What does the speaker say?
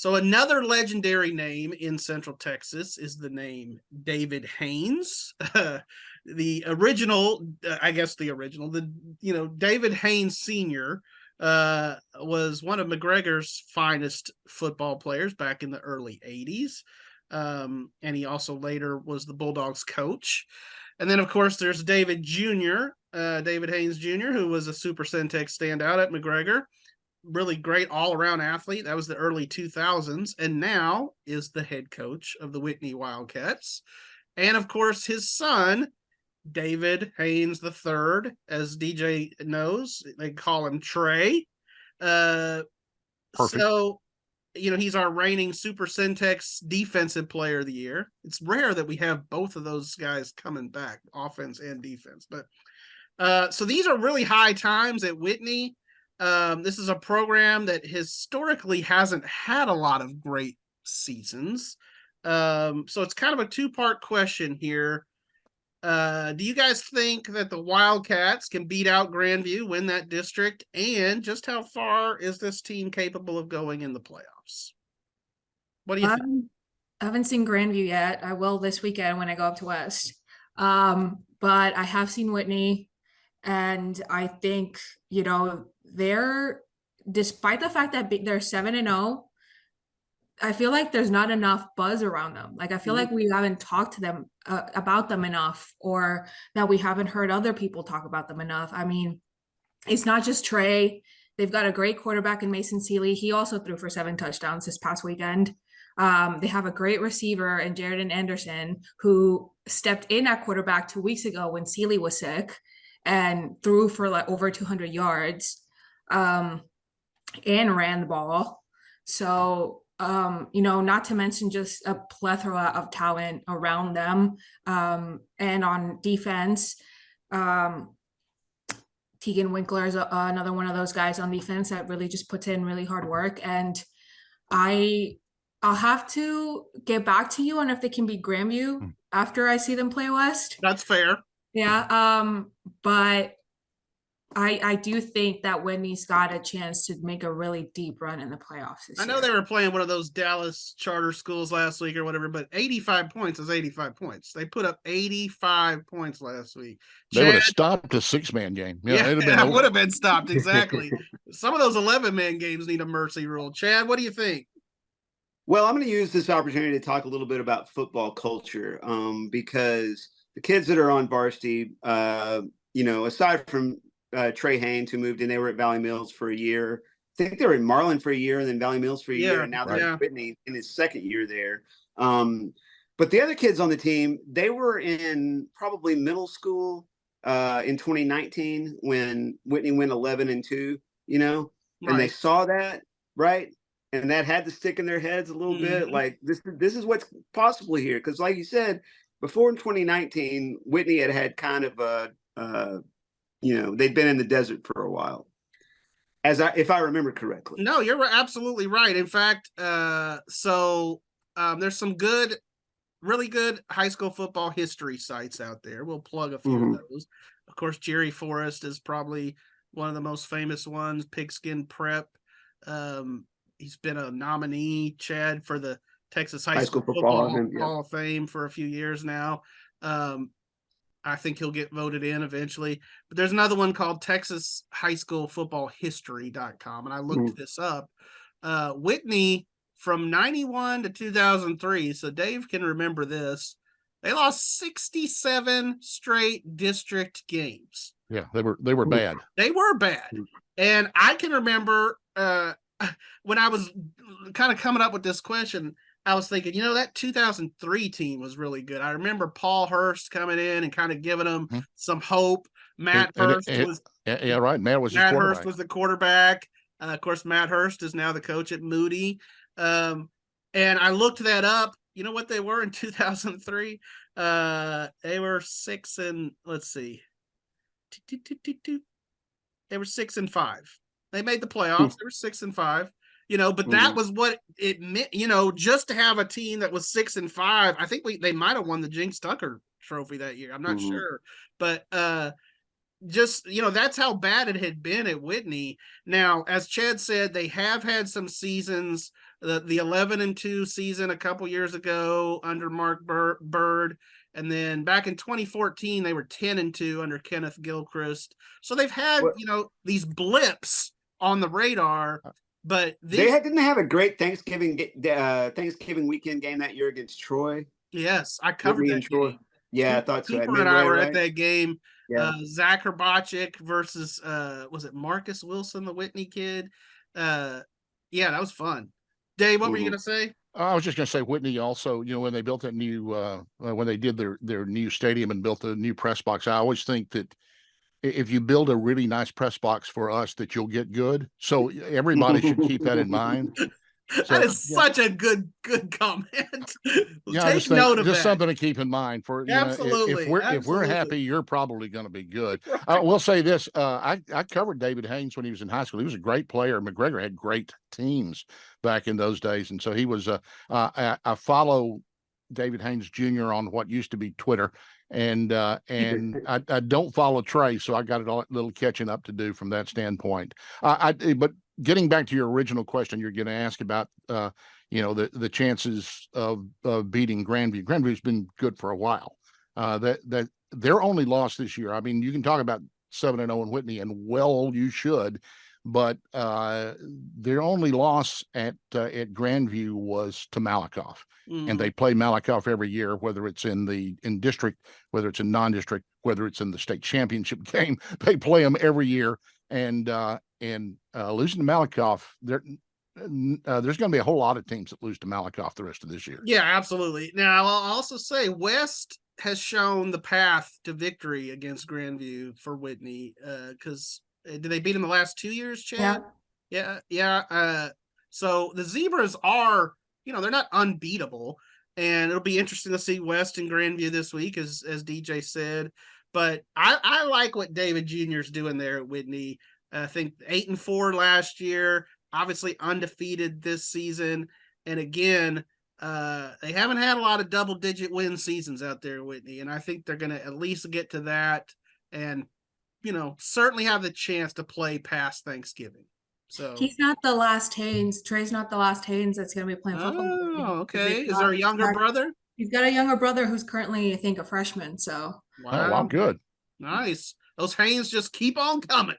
So another legendary name in Central Texas is the name David Haynes. The original, David Haynes Sr. Was one of McGregor's finest football players back in the early 80s. And he also later was the Bulldogs coach. And then, of course, there's David Jr., David Haynes Jr., who was a Super Centex standout at McGregor. Really great all-around athlete. That was the early 2000s, and now is the head coach of the Whitney Wildcats. And, of course, his son, David Haynes III, as DJ knows, they call him Trey. So, he's our reigning Super Centex Defensive Player of the Year. It's rare that we have both of those guys coming back, offense and defense. But so these are really high times at Whitney. This is a program that historically hasn't had a lot of great seasons. So it's kind of a two-part question here. Do you guys think that the Wildcats can beat out Grandview, win that district? And just how far is this team capable of going in the playoffs? What do you think? I haven't seen Grandview yet. I will this weekend when I go up to West. But I have seen Whitney, and I think, they're, despite the fact that they're 7-0, I feel like there's not enough buzz around them. Like, I feel like we haven't talked to them about them enough, or that we haven't heard other people talk about them enough. I mean, it's not just Trey. They've got a great quarterback in Mason Seeley. He also threw for 7 touchdowns this past weekend. They have a great receiver in Jared Anderson, who stepped in at quarterback 2 weeks ago when Seeley was sick and threw for like over 200 yards and ran the ball. So, not to mention just a plethora of talent around them. And on defense, Tegan Winkler is another one of those guys on defense that really just puts in really hard work. And I'll have to get back to you on if they can beat Grandview after I see them play West. That's fair. Yeah. But I do think that Whitney's got a chance to make a really deep run in the playoffs this year. I know they were playing one of those Dallas charter schools last week or whatever, but 85 points is 85 points. They put up 85 points last week. They would have stopped a 6-man game. Yeah, it would have been stopped, exactly. Some of those 11-man games need a mercy rule. Chad, what do you think? Well, I'm going to use this opportunity to talk a little bit about football culture, because the kids that are on varsity, aside from Trey Haynes, who moved in, they were at Valley Mills for a year. I think they were in Marlin for a year and then Valley Mills for a year. And now they're at Whitney in his second year there. But the other kids on the team, they were in probably middle school in 2019 when Whitney went 11-2, and they saw that, right? And that had to stick in their heads a little bit. Like, this is what's possible here. Because like you said, before in 2019, Whitney had kind of a, they'd been in the desert for a while, if I remember correctly. No, you're absolutely right. In fact, there's some really good high school football history sites out there. We'll plug a few of those. Of course, Jerry Forrest is probably one of the most famous ones. Pigskin Prep. He's been a nominee, Chad, for the Texas High School Football Hall of Fame for a few years now. I think he'll get voted in eventually. But there's another one called Texas High School Football History.com, and I looked this up. Whitney, from 91 to 2003, so Dave can remember this, they lost 67 straight district games. Yeah, they were bad. They were bad. And I can remember when I was kind of coming up with this question, I was thinking, that 2003 team was really good. I remember Paul Hurst coming in and kind of giving them some hope. Matt Hurst was the quarterback. Of course, Matt Hurst is now the coach at Moody. And I looked that up. You know what they were in 2003? They were 6-5. They made the playoffs. They were 6-5. But that was what it meant, just to have a team that was 6-5. I think they might have won the Jinx Tucker Trophy that year. I'm not sure. But that's how bad it had been at Whitney. Now, as Chad said, they have had some seasons the 11-2 season a couple years ago under Mark Bird. And then back in 2014, they were 10-2 under Kenneth Gilchrist. So they've had, these blips on the radar, but didn't have a great Thanksgiving weekend game that year against Troy. Yes, I covered that game. Yeah, I thought so. Cooper and I were at that game. Yeah. Zach Herbachic versus was it Marcus Wilson, the Whitney kid? Yeah, that was fun. Dave, what were you gonna say? I was just going to say Whitney also, when they built that new, when they did their new stadium and built the new press box, I always think that if you build a really nice press box for us, that you'll get good. So everybody should keep that in mind. That is such a good comment. Take note of just that. Something to keep in mind for absolutely. If we're happy, you're probably going to be good. Right. We'll say this: I covered David Haynes when he was in high school. He was a great player. McGregor had great teams back in those days, and so he was. I follow David Haynes Jr. on what used to be Twitter, and I don't follow Trey, so I got a little catching up to do from that standpoint. But getting back to your original question, you're going to ask about, the chances of beating Grandview. Grandview's been good for a while. That their only loss this year. I mean, you can talk about 7-0 in Whitney, and well, you should, but their only loss at Grandview was to Malakoff, and they play Malakoff every year, whether it's in district, whether it's in non-district, whether it's in the state championship game. They play them every year, and losing to Malakoff, there's going to be a whole lot of teams that lose to Malakoff the rest of this year. Yeah, absolutely. Now, I'll also say West has shown the path to victory against Grandview for Whitney, because did they beat them the last 2 years, Chad? Yeah. So the Zebras are, they're not unbeatable, and it'll be interesting to see West and Grandview this week, as DJ said. But I like what David Jr. is doing there at Whitney. I think 8-4 last year, obviously undefeated this season. And again, they haven't had a lot of double-digit win seasons out there at Whitney, and I think they're going to at least get to that and, certainly have the chance to play past Thanksgiving. So he's not the last Haynes. Trey's not the last Haynes that's going to be playing football. Oh, okay. Is there a younger brother? He's got a younger brother who's currently, I think, a freshman. So wow, good, nice. Those Haynes just keep on coming.